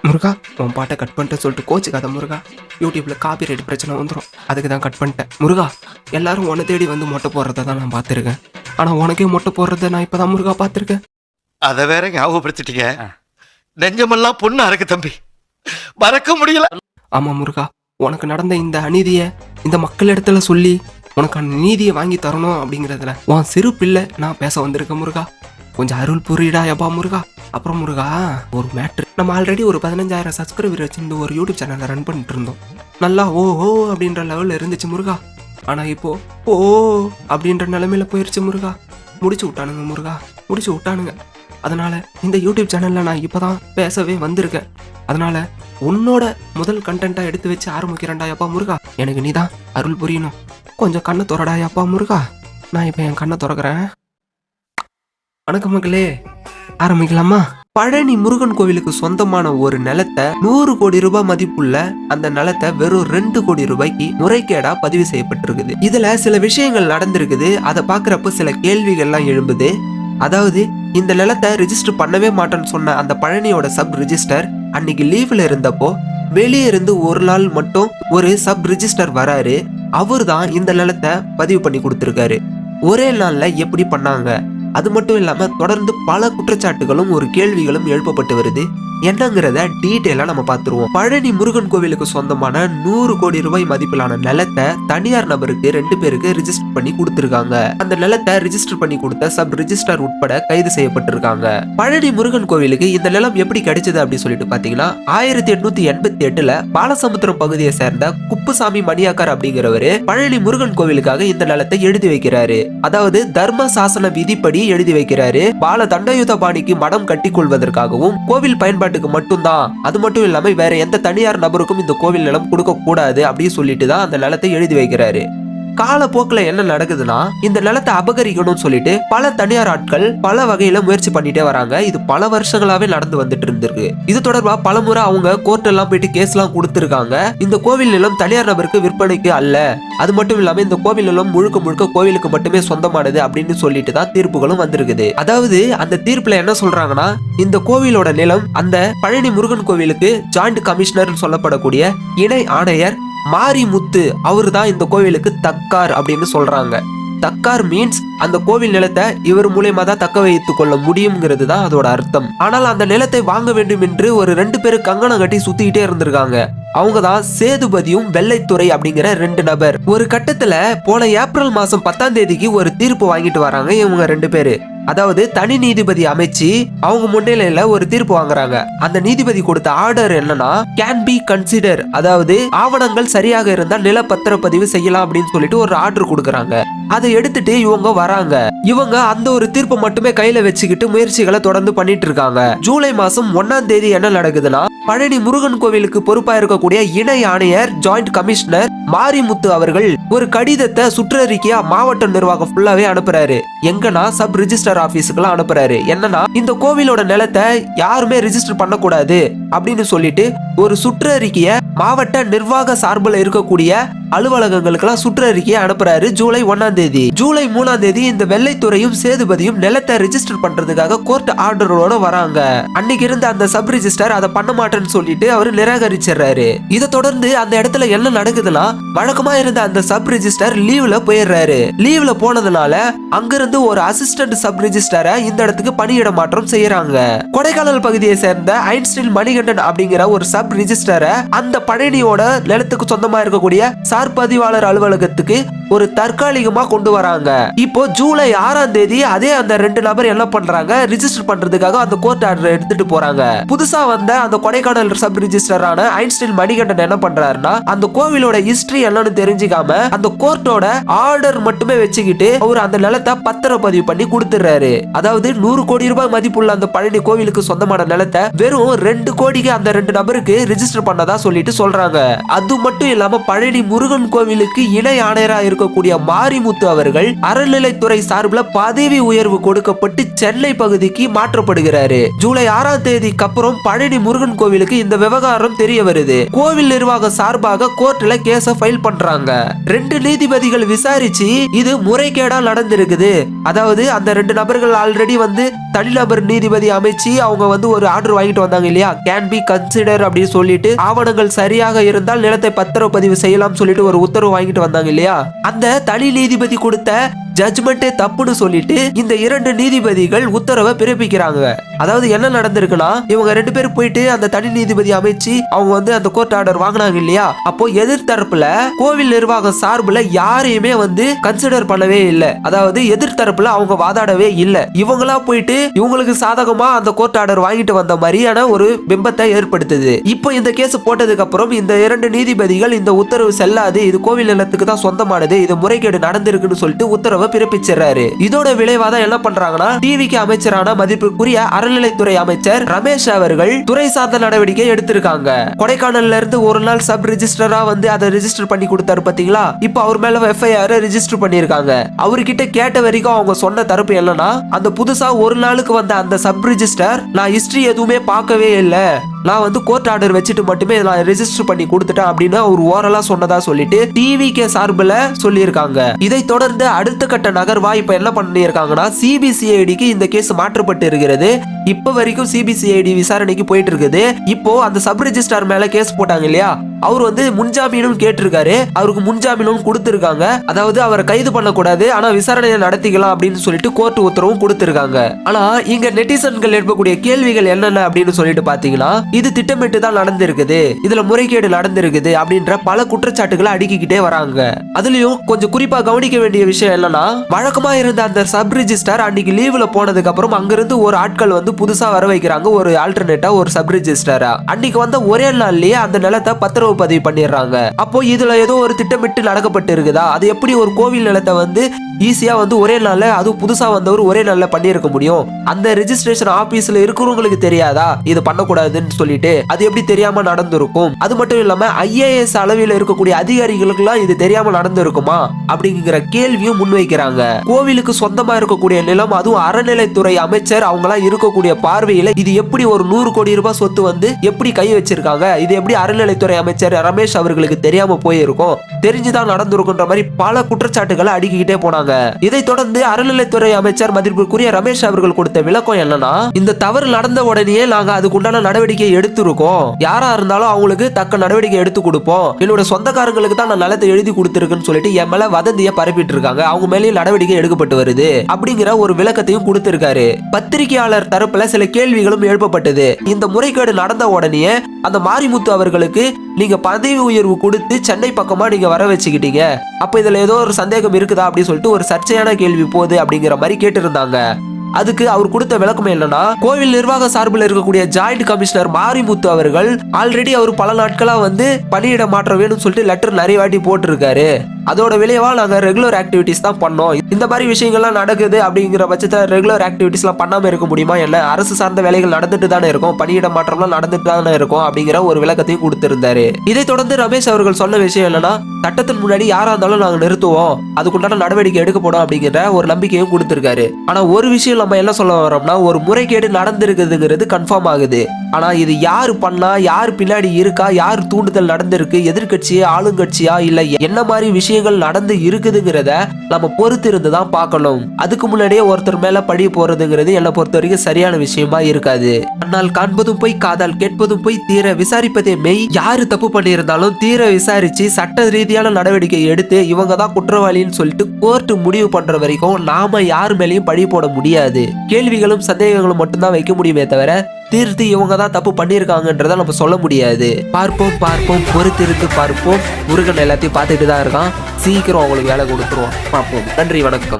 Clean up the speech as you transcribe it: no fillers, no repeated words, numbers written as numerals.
முருகா உன் பாட்டை கட் பண்ணிட்டு சொல்லிட்டு கோச்சுக்காத முருகா. யூடியூப்ல காப்பி ரைட் பிரச்சனை வந்துடும், அதுக்கு தான் கட் பண்ணிட்டேன். முருகா, எல்லாரும் உன்னை தேடி வந்து மொட்டை போடுறத தான் நான் பார்த்துருக்கேன். ஆனால் உனக்கே மொட்டை போடுறத நான் இப்போ தான் முருகா பார்த்துருக்கேன். அதை வேற ஞாபகப்படுத்திட்டீங்க. நெஞ்சமெல்லாம் பொண்ணா இருக்கு தம்பி, மறக்க முடியல. ஆமாம் முருகா, உனக்கு நடந்த இந்த அநீதியை இந்த மக்கள் இடத்துல சொல்லி உனக்கான நீதியை வாங்கி தரணும் அப்படிங்கிறதுல உன் சிறு பிள்ளை நான் பேச வந்திருக்கேன் முருகா. கொஞ்சம் அருள் புரியிடா எப்பா முருகா. அப்புறம் முருகா, ஒரு மேட்ரு. நம்ம ஆல்ரெடி ஒரு 15,000 சப்ஸ்கிரைபர் வச்சுருந்து ஒரு யூடியூப் சேனலை ரன் பண்ணிட்டு இருந்தோம். நல்லா ஓஹோ அப்படின்ற லெவலில் இருந்துச்சு முருகா. ஆனால் இப்போ ஓ அப்படின்ற நிலைமையில போயிருச்சு முருகா. முடிச்சு விட்டானுங்க முருகா, முடிச்சு விட்டானுங்க. அதனால இந்த யூடியூப் சேனல்ல நான் இப்போதான் பேசவே வந்திருக்கேன். அதனால உன்னோட முதல் கண்டென்ட்டா எடுத்து வச்சு ஆரம்பிக்கிறேன்டாயப்பா முருகா. எனக்கு நீ தான் அருள் புரியணும். கொஞ்சம் கண்ணை திறடாயப்பா முருகா. நான் இப்போ என் கண்ணை திறக்கிறேன். வணக்கம் மக்களே, ஆரம்பிக்கலாமா? பழனி முருகன் கோவிலுக்கு சொந்தமான ஒரு நிலத்தை 100 கோடி ரூபாய் மதிப்புள்ள அந்த நிலத்தை வெறும் 2 கோடி ரூபாய்க்கு முறைகேடா பதிவு செய்யப்பட்டிருக்குது. இதுல சில விஷயங்கள் நடந்திருக்குது. அதை பாக்குறப்ப சில கேள்விகள்லாம் எழும்புது. அதாவது, இந்த நிலத்தை ரிஜிஸ்டர் பண்ணவே மாட்டேன்னு சொன்ன அந்த பழனியோட சப் ரிஜிஸ்டர் அன்னைக்கு லீவ்ல இருந்தப்போ வெளியே இருந்து ஒரு நாள் மட்டும் ஒரு சப் ரிஜிஸ்டர் வராரு. அவரு தான் இந்த நிலத்தை பதிவு பண்ணி கொடுத்திருக்காரு. ஒரே நாள்ல எப்படி பண்ணாங்க? அது மட்டும் இல்லாம தொடர்ந்து பல குற்றச்சாட்டுகளும் ஒரு கேள்விகளும் எழுப்பப்பட்டு வருது. என்னங்கிறத டீட்டெயிலா நம்ம பார்த்துருவோம். பழனி முருகன் கோவிலுக்கு சொந்தமான 100 கோடி ரூபாய் மதிப்பிலான நிலத்தை தனியார் நபருக்கு 2 பேருக்கு ரிஜிஸ்டர் பண்ணி கொடுத்திருக்காங்க. அந்த நிலத்தை ரிஜிஸ்டர் பண்ணி கொடுத்த சப் ரிஜிஸ்டர் உட்பட கைது செய்யப்பட்டிருக்காங்க. பழனி முருகன் கோவிலுக்கு இந்த நிலம் எப்படி கிடைச்சது அப்படின்னு சொல்லிட்டு பாத்தீங்கன்னா, 1888ல பாலசமுத்திரம் பகுதியை சேர்ந்த குப்புசாமி மணியாக்கார் அப்படிங்கிறவரு பழனி முருகன் கோவிலுக்காக இந்த நிலத்தை எழுதி வைக்கிறாரு. அதாவது தர்ம சாசன விதிப்படி எழுதி வைக்கிறாரு. பால தண்டயுத பாணிக்கு மடம் கட்டி கொள்வதற்காகவும் கோவில் பயன்பாடு மட்டும்தான், அது மட்டும் இல்லாம வேற எந்த தனியார் நபருக்கும் இந்த கோவில் நிலம் கொடுக்க கூடாது அப்படின்னு சொல்லிட்டு தான் அந்த நிலத்தை எழுதி வைக்கிறாரு. காலப்போக்கில் என்ன நடக்குதுன்னா, இந்த நிலத்தை அபகரிக்கணும்னு சொல்லிட்டு பல தனியார் ஆட்கள் பல வகையில முயற்சி பண்ணிட்டே வராங்க. இது பல வருஷங்களாவே நடந்து வந்துட்டு இருந்திருக்கு. இது தொடர்பா பலமுறை அவங்க கோர்ட் எல்லாம் போயிட்டு கேஸ் எல்லாம் கொடுத்திருக்காங்க. இந்த கோவில் நிலம் தனியார் நபருக்கு விற்பனைக்கு அல்ல, அது மட்டும் இல்லாம இந்த கோவில் நிலம் முழுக்க முழுக்க கோவிலுக்கு மட்டுமே சொந்தமானது அப்படின்னு சொல்லிட்டு தான் தீர்ப்புகளும் வந்திருக்குது. அதாவது அந்த தீர்ப்புல என்ன சொல்றாங்கன்னா, இந்த கோவிலோட நிலம் அந்த பழனி முருகன் கோவிலுக்கு ஜாயிண்ட் கமிஷனர் சொல்லப்படக்கூடிய இணை ஆணையர் மாரிமுத்து அவரு தான் இந்த கோவிலுக்கு தக்கார் அப்படின்னு சொல்றாங்க. தக்கார் மீன்ஸ் அந்த கோவில் நிலத்தை இவர் மூலமா தான் தக்க வைத்துக் கொள்ள முடியும்ங்கிறது தான் அதோட அர்த்தம். ஆனால் அந்த நிலத்தை வாங்க வேண்டும் என்று ஒரு 2 பேரு கங்கணம் கட்டி சுத்திக்கிட்டே இருந்திருக்காங்க. அவங்க தான் சேதுபதியும் வெள்ளைத்துறை அப்படிங்கிற 2 நபர். ஒரு கட்டத்துல போன ஏப்ரல் மாசம் 10ஆம் தேதிக்கு ஒரு தீர்ப்பு வாங்கிட்டு வராங்க இவங்க 2 பேரு. அதாவது தனி நீதிபதி அமைச்சு அவங்க முன்னிலையில ஒரு தீர்ப்பு வாங்குறாங்க. அந்த நீதிபதி கொடுத்த ஆர்டர் என்னன்னா, கேன் பி கன்சிடர், அதாவது ஆவணங்கள் சரியாக இருந்தா நில பத்திரப்பதிவு செய்யலாம் அப்படின்னு சொல்லிட்டு ஒரு ஆர்டர் கொடுக்கறாங்க. அதை எடுத்துட்டு இவங்க வராங்க. இவங்க அந்த ஒரு தீர்ப்பை மட்டுமே கையில வச்சுக்கிட்டு முயற்சிகளை தொடர்ந்து பண்ணிட்டு இருக்காங்க. ஜூலை மாசம் 1ஆம் தேதி என்ன நடக்குதுன்னா, பழனி முருகன் கோவிலுக்கு பொறுப்பா இருக்கக்கூடிய இணை ஆணையர் ஜாயிண்ட் கமிஷனர் மாரிமுத்து அவர்கள் ஒரு கடிதத்தை சுற்றறிக்கையா மாவட்ட நிர்வாகம் ஃபுல்லாவே அனுப்புறாரு. எங்கன்னா சப் ரிஜிஸ்டர் ஆபீஸுக்கு அனுப்புறாரு. என்னன்னா, இந்த கோவிலோட நிலத்தை யாருமே ரிஜிஸ்டர் பண்ணக்கூடாது அப்படின்னு சொல்லிட்டு ஒரு சுற்றறிக்கைய மாவட்ட நிர்வாக சார்பில் இருக்கக்கூடிய அலுவலகங்களுக்கெல்லாம் சுற்றறிக்கையை அனுப்புறாரு. ஜூலை 1ஆம் தேதி. ஜூலை 3ஆம் தேதி இந்த வெள்ளைத்துறையும் சேதுபதியும் நிலத்தை ரிஜிஸ்டர் பண்றதுக்காக கோர்ட் ஆர்டரோட வராங்க. அன்னைக்கு இருந்த அந்த சப் ரிஜிஸ்டர் அதை பண்ண மாட்டேன்னு சொல்லிட்டு அவரு நிராகரிச்சிடுறாரு. இதை தொடர்ந்து அந்த இடத்துல என்ன நடக்குதுன்னா, வழக்கமா இருந்த அந்த சப் ரிஜிஸ்டர் லீவ்ல போயிடுறாரு. லீவ்ல போனதுனால அங்கிருந்து ஒரு அசிஸ்டன்ட் சப் ரிஜிஸ்டரை இந்த இடத்துக்கு பணியிட மாற்றம் செய்யறாங்க. கொடைக்கானல் பகுதியை சேர்ந்த ஐன்ஸ்டீன் மணிகண்டன் அப்படிங்கிற ஒரு சப் ரிஜிஸ்டரை அந்த பழனியோட நிலத்துக்கு சொந்தமா இருக்கக்கூடிய சார் பதிவாளர் அலுவலகத்துக்கு ஒரு தற்காலிகமா கொண்டு வராங்க. இப்போ ஜூலை 6ஆம் தேதி அதே அந்த 2 நபர் என்ன பண்றாங்க, ரிஜிஸ்டர் பண்றதுக்காக அந்த கோர்ட் ஆர்டர் எடுத்துட்டு போறாங்க. புதுசா வந்த அந்த கொடைக்கானல் சப் ரிஜிஸ்டரான ஐன்ஸ்டீன் மணிகண்டன் என்ன பண்றாருன்னா, அந்த கோவிலோட ஹிஸ்டரி என்னன்னு தெரிஞ்சுக்காம அந்த கோர்ட்டோட ஆர்டர் மட்டுமே வச்சுக்கிட்டு அவர் அந்த நிலத்தை பத்திரப்பதிவு பண்ணி கொடுத்துறாரு. அதாவது 100 கோடி ரூபாய் மதிப்புள்ள அந்த பழனி கோவிலுக்கு சொந்தமான நிலத்தை வெறும் 2 கோடிக்கு அந்த 2 நபருக்கு ரிஜிஸ்டர் பண்ணதா சொல்லிட்டு சொல்லிட்டு சொல்றாங்க. அது மட்டும் இல்லாம பழனி முருகன் கோவிலுக்கு இணை ஆணையரா இருக்கக்கூடிய மாரிமுத்து அவர்கள் அறநிலைத்துறை சார்பில் பதவி உயர்வு கொடுக்கப்பட்டு சென்னை பகுதிக்கு மாற்றப்படுகிறாரு. ஜூலை 6ஆம் தேதிக்கு அப்புறம் பழனி முருகன் கோவிலுக்கு இந்த விவகாரம் தெரிய வருது. கோவில் நிர்வாக சார்பாக கோர்ட்ல கேஸ ஃபைல் பண்றாங்க. 2 நீதிபதிகள் விசாரிச்சு இது முறைகேடா நடந்திருக்குது. அதாவது அந்த 2 நபர்கள் ஆல்ரெடி வந்து தனிநபர் நீதிபதி அமைச்சு அவங்க வந்து ஒரு ஆர்டர் வாங்கிட்டு வந்தாங்க இல்லையா, கேன் பி கன்சிடர் அப்படின்னு சொல்லிட்டு ஆவணங்கள் சரியாக இருந்தால் நிலத்தை பத்திரப்பதிவு செய்யலாம் சொல்லிட்டு ஒரு உத்தரவு வாங்கிட்டு வந்தாங்க இல்லையா, அந்த தனி நீதிபதி கொடுத்த ஜட்ஜ்மெண்டே தப்புன்னு சொல்லிட்டு இந்த 2 நீதிபதிகள் உத்தரவை பிறப்பிக்கிறாங்க. அதாவது என்ன நடந்திருக்குன்னா, இவங்க 2 பேரும் போயிட்டு அந்த தனி நீதிபதி அமைச்சு அவங்க வந்து அந்த கோர்ட் ஆர்டர் வாங்கினாங்க இல்லையா, அப்போ எதிர்த்தரப்புல கோவில் நிர்வாக சார்புல யாரையுமே வந்து கன்சிடர் பண்ணவே இல்லை. அதாவது எதிர்த்தரப்புல அவங்க வாதாடவே இல்லை. இவங்களா போயிட்டு இவங்களுக்கு சாதகமா அந்த கோர்ட் ஆர்டர் வாங்கிட்டு வந்த மாதிரியான ஒரு பிம்பத்தை ஏற்படுத்துது. இப்போ இந்த கேஸ் போட்டதுக்கு அப்புறம் இந்த 2 நீதிபதிகள் இந்த உத்தரவு செல்லாது, இது கோவில் நிலத்துக்கு தான் சொந்தமானது, இது முறைகேடு நடந்திருக்குன்னு சொல்லிட்டு உத்தரவை பிறப்பிச்சிடறாரு. இதோட விளைவாதான் என்ன பண்றாங்கன்னா, டிவிக்கு அமைச்சரான மதிப்பிற்குரிய அறநிலைத்துறை அமைச்சர் ரமேஷ் அவர்கள் துறை சார்ந்த நடவடிக்கை எடுத்திருக்காங்க. கொடைக்கானல்ல இருந்து ஒரு நாள் சப் ரெஜிஸ்டரா வந்து அதை ரெஜிஸ்டர் பண்ணி கொடுத்தாரு பாத்தீங்களா, இப்போ அவர் மேல எஃப்ஐஆர் ரெஜிஸ்டர் பண்ணிருக்காங்க. அவர்கிட்ட கேட்ட வரைக்கும் அவங்க சொன்ன தரப்பு என்னன்னா, அந்த புதுசா ஒரு நாளுக்கு வந்த அந்த சப் ரெஜிஸ்டர் நான் ஹிஸ்டரி எதுவுமே பார்க்கவே இல்லை, நான் வந்து கோர்ட் ஆர்டர் வச்சுட்டு மட்டுமே நான் ரெஜிஸ்டர் பண்ணி கொடுத்துட்டேன் அப்படின்னு ஒரு ஓரலா சொன்னதா சொல்லிட்டு டிவிகே சார்பில் சொல்லியிருக்காங்க. இதை தொடர்ந்து அடுத்த கட்ட நகர்வா இப்ப என்ன பண்ணியிருக்காங்கன்னா, சிபிசிஐடிக்கு இந்த கேஸ் மாற்றப்பட்டு இருக்கிறது. இப்ப வரைக்கும் சிபிசிஐடி விசாரணைக்கு போயிட்டு இருக்குது. இப்போ அந்த சப் ரெஜிஸ்டார் மேல கேஸ் போட்டாங்க இல்லையா, அவர் வந்து முன்ஜாமீனும் கேட்டிருக்காரு. அவருக்கு முன்ஜாமீனும் கொடுத்திருக்காங்க. அதாவது அவரை கைது பண்ணக்கூடாது, ஆனா விசாரணையை நடத்திக்கலாம் அப்படின்னு சொல்லிட்டு கோர்ட் உத்தரவும் கொடுத்திருக்காங்க. ஆனா இங்க நெட்டிசன்கள் எழுப்பக்கூடிய கேள்விகள் என்னென்ன அப்படின்னு சொல்லிட்டு பாத்தீங்கன்னா, இது திட்டமிட்டு தான் நடந்திருக்குது, இதுல முறைகேடு நடந்திருக்குது அப்படின்ற பல குற்றச்சாட்டுகளை அடுக்கிக்கிட்டே வராங்க. அதுலயும் கொஞ்சம் குறிப்பா கவனிக்க வேண்டிய விஷயம் என்னன்னா, வழக்கமா இருந்த அந்த சப் ரெஜிஸ்டர் அன்னைக்கு லீவ்ல போனதுக்கு அப்புறம் அங்கிருந்து ஒரு ஆட்கள் வந்து புதுசா வர வைக்கிறாங்க, ஒரு ஆல்டர்னேட்டா ஒரு சப் ரெஜிஸ்டரா. அன்னைக்கு வந்த ஒரே நாள்லயே அந்த நிலத்தை பத்திரவு பதிவு பண்ணிடுறாங்க. அப்போ இதுல ஏதோ ஒரு திட்டமிட்டு நடக்கப்பட்டு இருக்குதா? அது எப்படி ஒரு கோவில் நிலத்தை வந்து ஈஸியா வந்து ஒரே நாள்ல, அது புதுசா வந்தவர் ஒரே நாள்ல பண்ணியிருக்க முடியும்? அந்த ரெஜிஸ்ட்ரேஷன் ஆபீஸ்ல இருக்கிறவங்களுக்கு தெரியாதா இது பண்ணக்கூடாதுன்னு சொல்லிட்டு? அது எப்படி தெரியாம நடந்திருக்கும்? அது மட்டும் இல்லாம IAS அளவில் இருக்கக்கூடிய அதிகாரிகளுக்கு எல்லாம் இது தெரியாம நடந்திருக்குமா அப்படிங்கிற கேள்வியும் முன்வைக்கிறாங்க. கோவிலுக்கு சொந்தமா இருக்கக்கூடிய நிலம், அதுவும் அறநிலைத்துறை அமைச்சர் அவங்க எல்லாம் இருக்கக்கூடிய பார்வையில இது எப்படி ஒரு 100 கோடி ரூபாய் சொத்து வந்து எப்படி கை வச்சிருக்காங்க? இது எப்படி அறநிலைத்துறை அமைச்சர் ரமேஷ் அவர்களுக்கு தெரியாம போயிருக்கும்? தெரிஞ்சுதான் நடந்திருக்குன்ற மாதிரி பல குற்றச்சாட்டுகளை அடுக்கிக்கிட்டே போனாங்க. இதை தொடர்ந்து அறநிலைத்துறை அமைச்சர் மதிப்பிற்குரிய ரமேஷ் அவர்கள் கொடுத்த விளக்கம் என்னன்னா, இந்த தவறு நடந்த உடனே நாங்க அதுக்குண்டான நடவடிக்கை எடுத்திருக்கோம், யாரா இருந்தாலும் அவங்களுக்கு தக்க நடவடிக்கை எடுத்து கொடுப்போம், என்னோட சொந்தக்காரங்களுக்கு தான் நான் நிலத்தை எழுதி கொடுத்திருக்குன்னு சொல்லிட்டு என் மேல வதந்தியை பரப்பிட்டு இருக்காங்க, அவங்க மேலேயும் நடவடிக்கை எடுக்கப்பட்டு வருது அப்படிங்கிற ஒரு விளக்கத்தையும் கொடுத்திருக்காரு. பத்திரிகையாளர் தரப்புல சில கேள்விகளும் எழுப்பப்பட்டது. இந்த முறைகேடு நடந்த உடனே அந்த மாரிமுத்து அவர்களுக்கு நீங்க பதவி உயர்வு கொடுத்து சென்னை பக்கமா நீங்க வர வச்சுக்கிட்டீங்க, அப்ப இதுல ஏதோ ஒரு சந்தேகம் இருக்குதா அப்படின்னு சொல்லிட்டு ஒரு சர்ச்சையான கேள்வி போகுது அப்படிங்கிற மாதிரி கேட்டிருந்தாங்க. அதுக்கு அவர் கொடுத்த விளக்கம் என்னன்னா, கோவில் நிர்வாக சார்பில் இருக்கக்கூடிய ஜாயிண்ட் கமிஷனர் மாரிமுத்து அவர்கள் ஆல்ரெடி அவர் பல நாட்களா வந்து பணியிட மாற்றம் வேணும்னு சொல்லிட்டு லெட்டர் நிறைய வாட்டி போட்டிருக்காரு. அதோட விளைவா நாங்க ரெகுலர் ஆக்டிவிட்டிஸ் தான் பண்ணோம். இந்த மாதிரி விஷயங்கள்லாம் நடக்குது அப்படிங்கிற பட்சத்தில் ரெகுலர் ஆக்டிவிட்டிஸ்லாம் பண்ணாம இருக்க முடியுமா? என்ன அரசு சார்ந்த வேலைகள் நடந்துட்டு தானே இருக்கும், பணியிட மாற்றம்லாம் நடந்துட்டு தானே இருக்கும் அப்படிங்கிற ஒரு விளக்கத்தையும் கொடுத்திருந்தாரு. இதை தொடர்ந்து ரமேஷ் அவர்கள் சொன்ன விஷயம் என்னன்னா, சட்டத்தின் முன்னாடி யாரா இருந்தாலும் நாங்க நிறுத்துவோம், அதுக்குண்டான நடவடிக்கை எடுக்கப்படும் அப்படிங்கிற ஒரு நம்பிக்கையும் கொடுத்திருக்காரு. ஆனா ஒரு விஷயம் நம்ம என்ன சொல்ல வரோம்னா, ஒரு முறைகேடு நடந்திருக்குதுங்கிறது கன்ஃபார்ம் ஆகுது. ஆனா இது யாரு பண்ணா, யார் பின்னாடி இருக்கா, யார் தூண்டுதல் நடந்திருக்கு, எதிர்கட்சியா ஆளுங்கட்சியா இல்ல என்ன மாதிரி விஷயங்கள் நடந்து இருக்குதுங்கிறத நம்ம பொறுத்து இருந்து தான் பார்க்கணும். அதுக்கு முன்னாடியே ஒருத்தர் மேல பழி போறதுங்கிறது என்னை பொறுத்த வரைக்கும் சரியான விஷயமா இருக்காது. ஆனால் காண்பதும் போய் காதால் கேட்பதும் போய் தீர விசாரிப்பதே மெய். யாரு தப்பு பண்ணியிருந்தாலும் தீர விசாரிச்சு சட்ட ரீதியான நடவடிக்கை எடுத்து இவங்க தான் குற்றவாளின்னு சொல்லிட்டு கோர்ட் முடிவு பண்ற வரைக்கும் நாம யார் மேலேயும் பழி போட முடியாது. கேள்விகளும் சந்தேகங்களும் மட்டும்தான் வைக்க முடியுமே தவிர தீர்த்து இவங்க தான் தப்பு பண்ணியிருக்காங்கன்றத நம்ம சொல்ல முடியாது. பார்ப்போம் பொறுத்திருந்து பார்ப்போம். முருகன் எல்லாத்தையும் பார்த்துட்டு தான் இருக்கான். சீக்கிரம் அவங்களுக்கு வேலை கொடுத்துருவோம். பார்ப்போம். நன்றி, வணக்கம்.